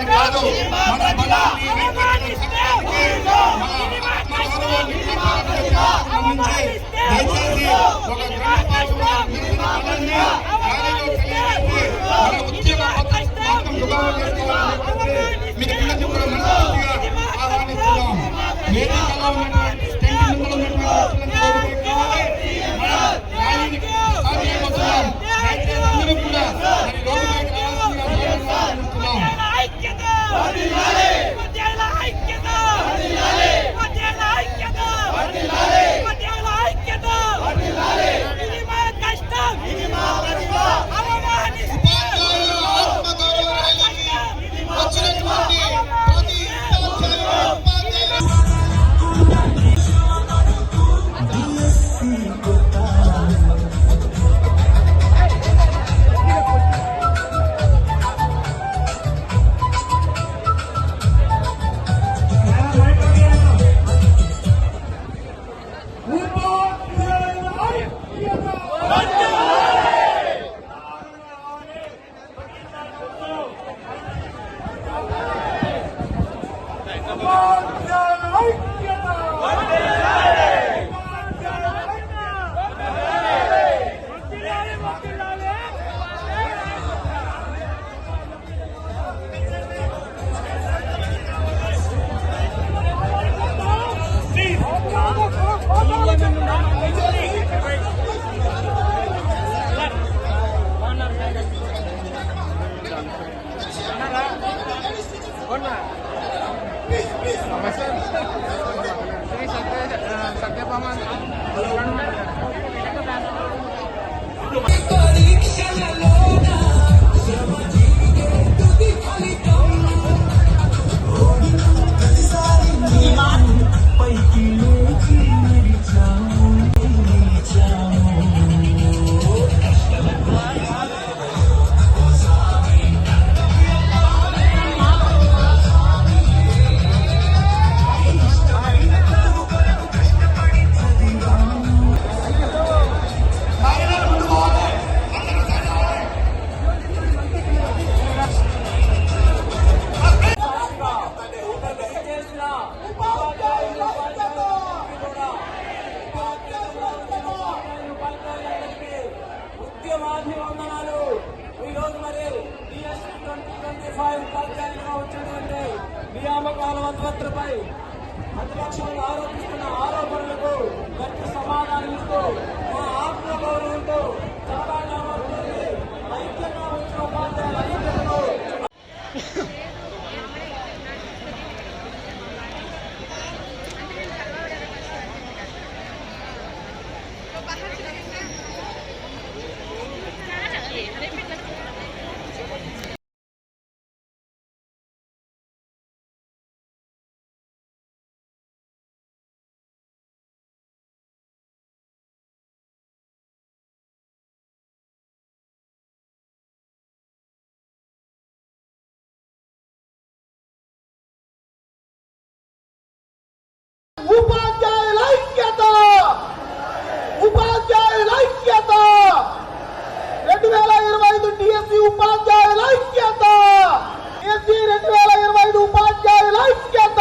బలాన్ని కాదు, మన బలాన్ని దయచేసి ఒక మన ఉద్యమ మీకు కూడా మనస్ఫూర్తిగా ఆహ్వానిస్తున్నాం. వేదికలో అందరూ కూడా నియామకాల మధ్యవర్తులపై ప్రతిపక్షాలు ఆరోపిస్తున్న ఆరోపణలకు గట్టి సమాధానం ఇస్తూ మా ఆత్మగౌరవంతో ఐక్యంగా వచ్చిన ఉపాధ్యాయుల ఐక్యతను ఉపాధ్యాయుల ఐక్యత, ఉపాధ్యాయుల ఐక్యత, 2025 డిఎస్సి ఉపాధ్యాయుల ఐక్యత, డిఎస్సి 2025 ఉపాధ్యాయుల ఐక్యత.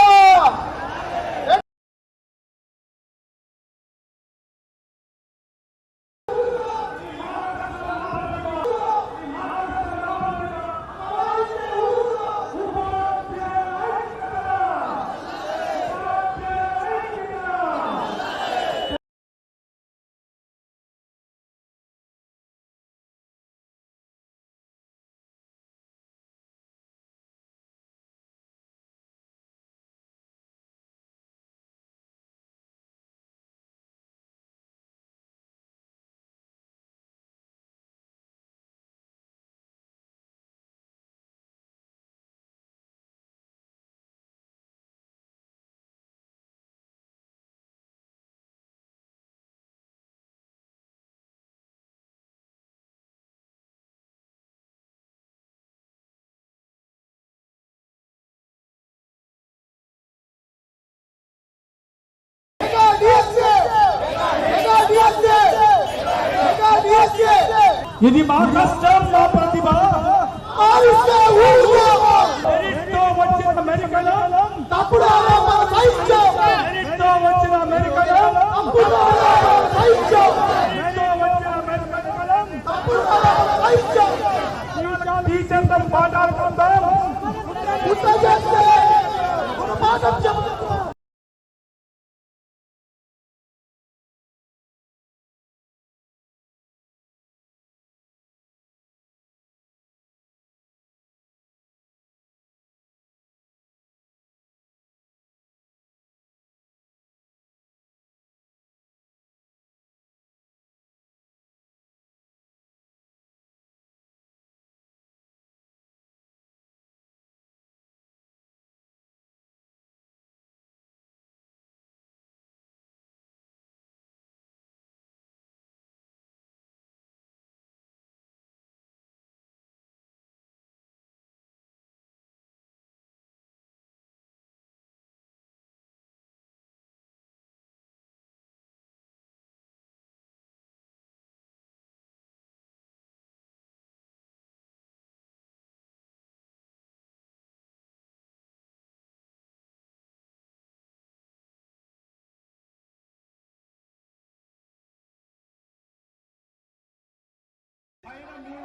ఇది మా కష్టం, మా ప్రతిభ.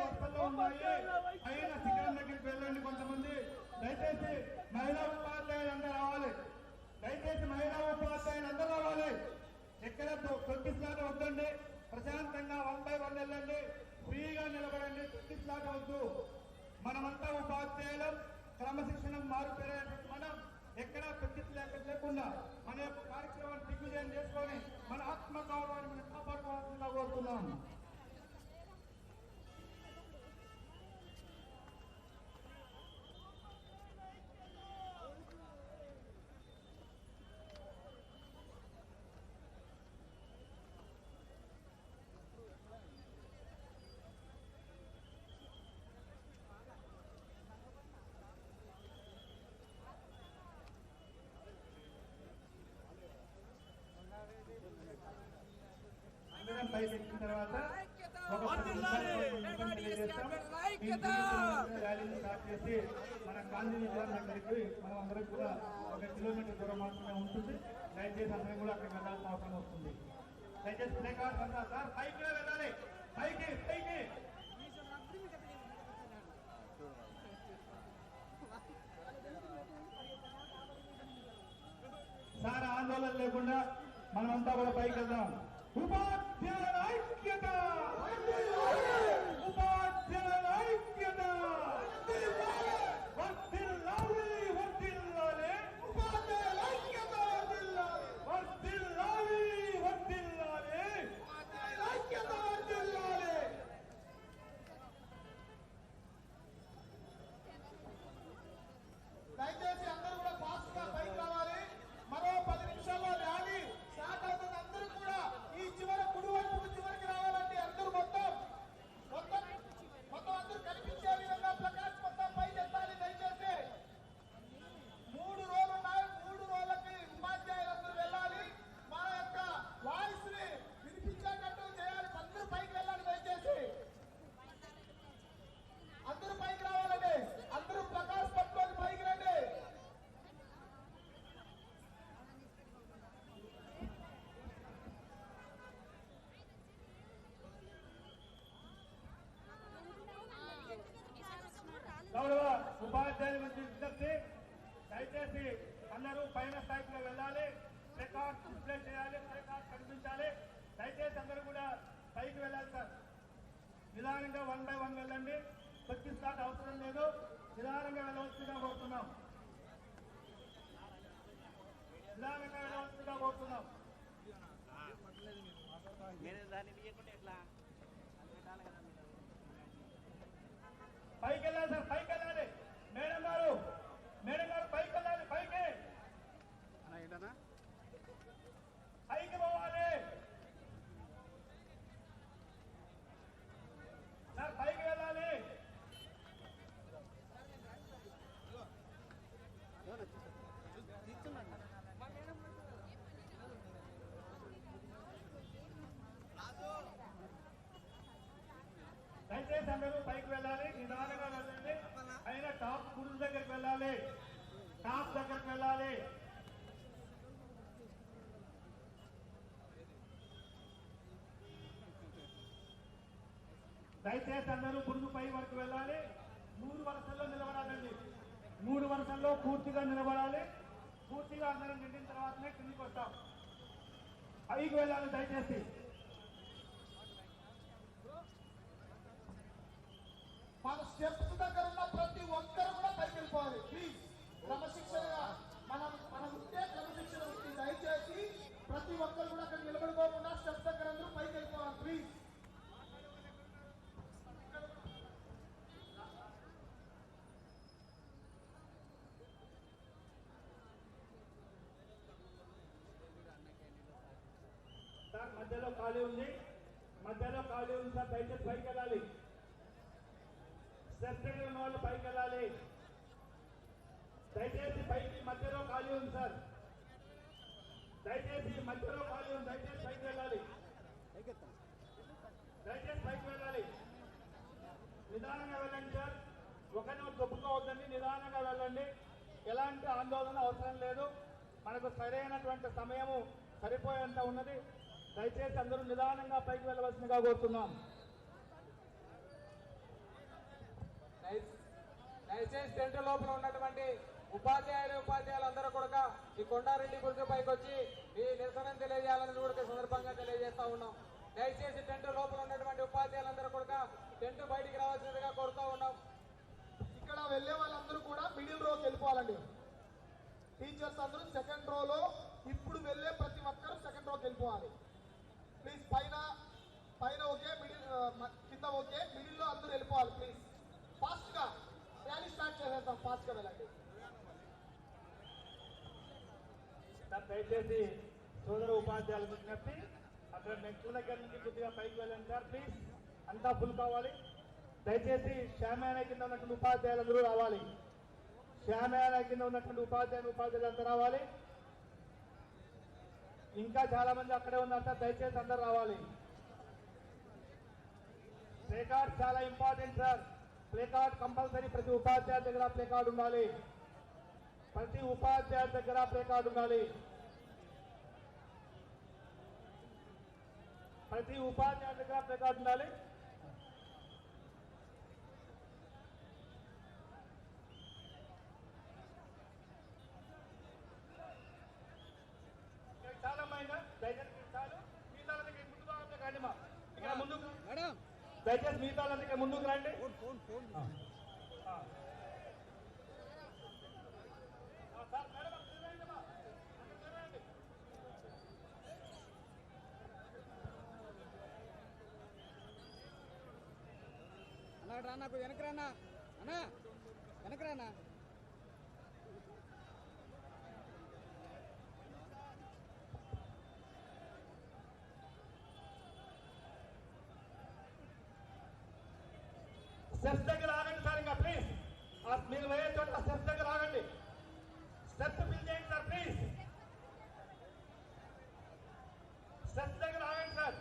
వరుసల్లో ఉన్నాయి. పైన శిఖరం దగ్గరికి వెళ్ళండి. కొంతమంది దయచేసి మహిళా ఉపాధ్యాయులందరూ రావాలి. దయచేసి మహిళా ఉపాధ్యాయులందరూ రావాలి. ఎక్కడ తొక్కిసలాట వద్దండి. ప్రశాంతంగా 1 by 1 వెళ్ళండి. ఫ్రీగా నిలబడండి. తొక్కిసలాట వద్దు. మనమంతా ఉపాధ్యాయులం. క్రమశిక్షణ మారుపేరే మనం ఎక్కడ లేకుండా మన యొక్క కార్యక్రమాన్ని దిగ్విజయం చేసుకొని మన ఆత్మగౌరవాన్ని మనం కాపాడుకోవాల్సిందిగా కోరుతున్నాం. అందరం పైకి ఎక్కిన తర్వాత ర్యాలీని స్టార్ట్ చేసి మన గాంధీ విగ్రహం దగ్గరికి మనం అందరం కూడా 1 కిలోమీటర్ దూరం మాత్రమే ఉంటుంది. దయచేసి అందరం కూడా అక్కడికి వెళ్ళాల్సిన అవసరం వస్తుంది. దయచేసి ప్లే కార్డ్స్ అంతా సార్ పైకి వెళ్ళాలి. పైకి పైకి సార్ ఆందోళన లేకుండా మనమంతా కూడా పైకి వెళ్దాం. ఉపాధ్యాయుల ఐక్యత, ఉపాధ్యాయుల ఐక్యత, వర్ధిల్లాలి, వర్ధిల్లాలి, ఉపాధ్యాయుల ఐక్యత వర్ధిల్లాలి, వర్ధిల్లాలి, వర్ధిల్లాలి, ఉపాధ్యాయుల ఐక్యత వర్ధిల్లాలి. దయచేసి అందరూ కూడా ఫాస్ట్ గా పైకి రావాలి. మరో 10 నిమిషాల్లో ర్యాలీ స్టార్ట్ అవుతుంది. అందరూ కూడా ఈ చివరి కుడి వైపు చివరికి రావాలండి. అందరూ మొత్తం అందరూ కనిపించే విధంగా ప్లకార్డ్స్ మొత్తం పైకి ఎత్తాలి. దయచేసి 3 రోజులు ఉన్నాయి. 3 రోజులకి ఉపాధ్యాయులందరూ వెళ్ళాలి. మా యొక్క వాయిస్ ని వినిపించేటట్టు చేయాలి. అందరూ పైకి వెళ్ళాలి. దయచేసి అందరూ పైకి రావాలండి. అందరూ ప్లకార్డ్స్ పట్టుకొని పైకి రండి. గౌరవ ఉపాధ్యాయుల నుంచి విజ్ఞప్తి, దయచేసి అందరూ పైన స్థాయిలో వెళ్ళాలి. రికార్డ్ డిస్ప్లే చేయాలి. రికార్డ్ కనిపించాలి. దయచేసి అందరూ కూడా పైకి వెళ్ళాలి సార్. నిదానంగా 1 by 1 వెళ్ళండి. తొక్కి స్టార్ట్ అవసరం లేదు. నిదానంగా వెళ్ళవలసిందిగా కోరుతున్నాం. నిదానంగా వెళ్ళవలసిందిగా కోరుతున్నాం. పైకి వెళ్ళాలి సార్. పైకి వెళ్ళాలి. మేడం గారు పైకి వెళ్ళాలి. పైకి పైకి పోవాలి సార్. పైకి వెళ్ళాలి. దయచేసి అందరూ పైకి వెళ్ళాలి. నిదానంగా వెళ్ళండి. అయిన టాప్ గురువు దగ్గరికి వెళ్ళాలి. టాప్ దగ్గరికి వెళ్ళాలి. దయచేసి అందరూ గురువు పై వరకు వెళ్ళాలి. 3 వరుసల్లో నిలబడాలండి. 3 వరుసల్లో పూర్తిగా నిలబడాలి. పూర్తిగా అందరం నిండిన తర్వాతనే కిందికి వస్తాం. పైకి వెళ్ళాలి. దయచేసి మన స్టెప్స్ దగ్గర ఉన్న ప్రతి ఒక్కరు కూడా పైకి వెళ్ళిపోవాలి. ప్లీజ్ క్రమశిక్షణగా మనం ఉంటే క్రమశిక్షణ ఉంది. దయచేసి ప్రతి ఒక్కరు కూడా అక్కడ నిలబడుకోకుండా స్టెప్స్ దగ్గర అందరూ పైకి వెళ్ళిపోవాలి. ప్లీజ్ సార్ మధ్యలో ఖాళీ ఉంది. సార్ దయచేసి పైకి వెళ్ళాలి. స్టెప్ దగ్గర ఉన్న వాళ్ళు పైకి వెళ్ళాలి. దయచేసి పైకి మధ్యలో ఖాళీ ఉంది సార్. దయచేసి మధ్యలో ఖాళీ ఉంది. దయచేసి పైకి వెళ్ళాలి. దయచేసి పైకి వెళ్ళాలి. నిదానంగా వెళ్ళండి సార్. ఒకరిని తొప్పుకోవద్దండి. నిదానంగా వెళ్ళండి. ఎలాంటి ఆందోళన అవసరం లేదు. మనకు సరైనటువంటి సమయము సరిపోయేంత ఉన్నది. దయచేసి అందరూ నిదానంగా పైకి వెళ్ళవలసిందిగా కోరుతున్నాం. దయచేసి టెంట్ లోపల ఉన్నటువంటి ఉపాధ్యాయులందరూ కూడా ఈ కొండారెడ్డి గురించి పైకి వచ్చి ఈ నిరసన తెలియజేయాలని కూడా సందర్భంగా తెలియజేస్తా ఉన్నాం. దయచేసి టెంట్ లోపల ఉన్నటువంటి ఉపాధ్యాయులందరూ కూడా టెంట్ బయటికి రావాల్సిందిగా కోరుతూ ఉన్నాం. ఇక్కడ వెళ్ళే వాళ్ళందరూ కూడా మిడిల్ రోకి వెళ్ళిపోవాలండి. టీచర్స్ అందరూ సెకండ్ రోలో, ఇప్పుడు వెళ్ళే ప్రతి ఒక్కరూ సెకండ్ రోకి వెళ్ళిపోవాలి ప్లీజ్. పైన ఓకే, కింద ఓకే, మిడిల్ లో అందరూ వెళ్ళిపోవాలి ప్లీజ్. ఫాస్ట్ గా ర్యాలీ స్టార్ట్ చేసేద్దాం, ఫాస్ట్ గా వెళ్ళండి. దయచేసి సోదర ఉపాధ్యాయులకు విజ్ఞప్తి, అక్కడ మెట్ల దగ్గర నుంచి కొద్దిగా పైకి వెళ్ళండి సార్ ప్లీజ్. అంతా ఫుల్ కావాలి. దయచేసి శ్యామయాన కింద ఉన్నటువంటి ఉపాధ్యాయులందరూ రావాలి. శ్యామయాన కింద ఉన్నటువంటి ఉపాధ్యాయులంతా రావాలి. ఇంకా చాలా మంది అక్కడే ఉన్నారంట, దయచేసి అందరు రావాలి. ప్లే కార్డ్ చాలా important sir. Play card compulsory ప్రతి ఉపాధ్యాయుల దగ్గర ప్లే కార్డు ఉండాలి. ప్రతి ఉపాధ్యాయుల దగ్గర ప్లే కార్డు ఉండాలి. ప్రతి ఉపాధ్యాయుల దగ్గర ప్లే కార్డు ఉండాలి. చాలా మైనా దయచేసి చాలు. మిగతా ముందుకు రండి మా ఇక్కడ ముందుకు దయచేసి మిగతా ఇక్కడ ముందుకు రండి. సార్ మేడం అన్నా రానా వెనక రానా అన్నా వెనక రానా. స్టెప్స్ దగ్గర ఆగండి సార్. ఇంకా ప్లీజ్ మీరు వేరే చోట స్టెప్స్ దగ్గర ఆగండి. స్టెప్స్ ఫిల్ చేయండి సార్ ప్లీజ్. స్టెప్స్ దగ్గర ఆగండి సార్.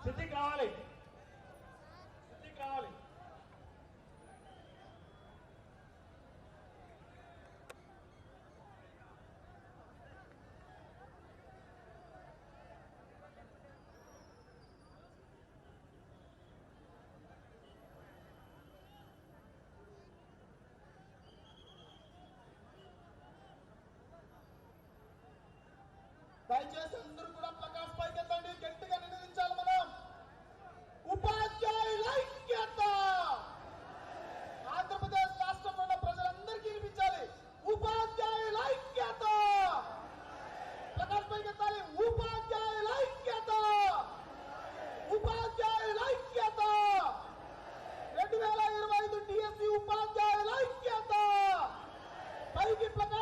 సిద్ధికి రావాలి. దయచేసి అందరూ కూడా ప్రకాష్ పైకి ఎత్తండి, గట్టిగా నినదించాలి మనం. ఉపాధ్యాయుల ఐక్యత ఆంధ్రప్రదేశ్ రాష్ట్రంలో ఉన్న ప్రజలందరికీ వినిపించాలి. ఉపాధ్యాయుల ఐక్యత ప్రకాష్ పైకి ఎత్తాలి. ఉపాధ్యాయుల ఐక్యత, ఉపాధ్యాయుల ఐక్యత, 2025 డిఎస్సి ఉపాధ్యాయుల ఐక్యత. పైకి ప్రకాష్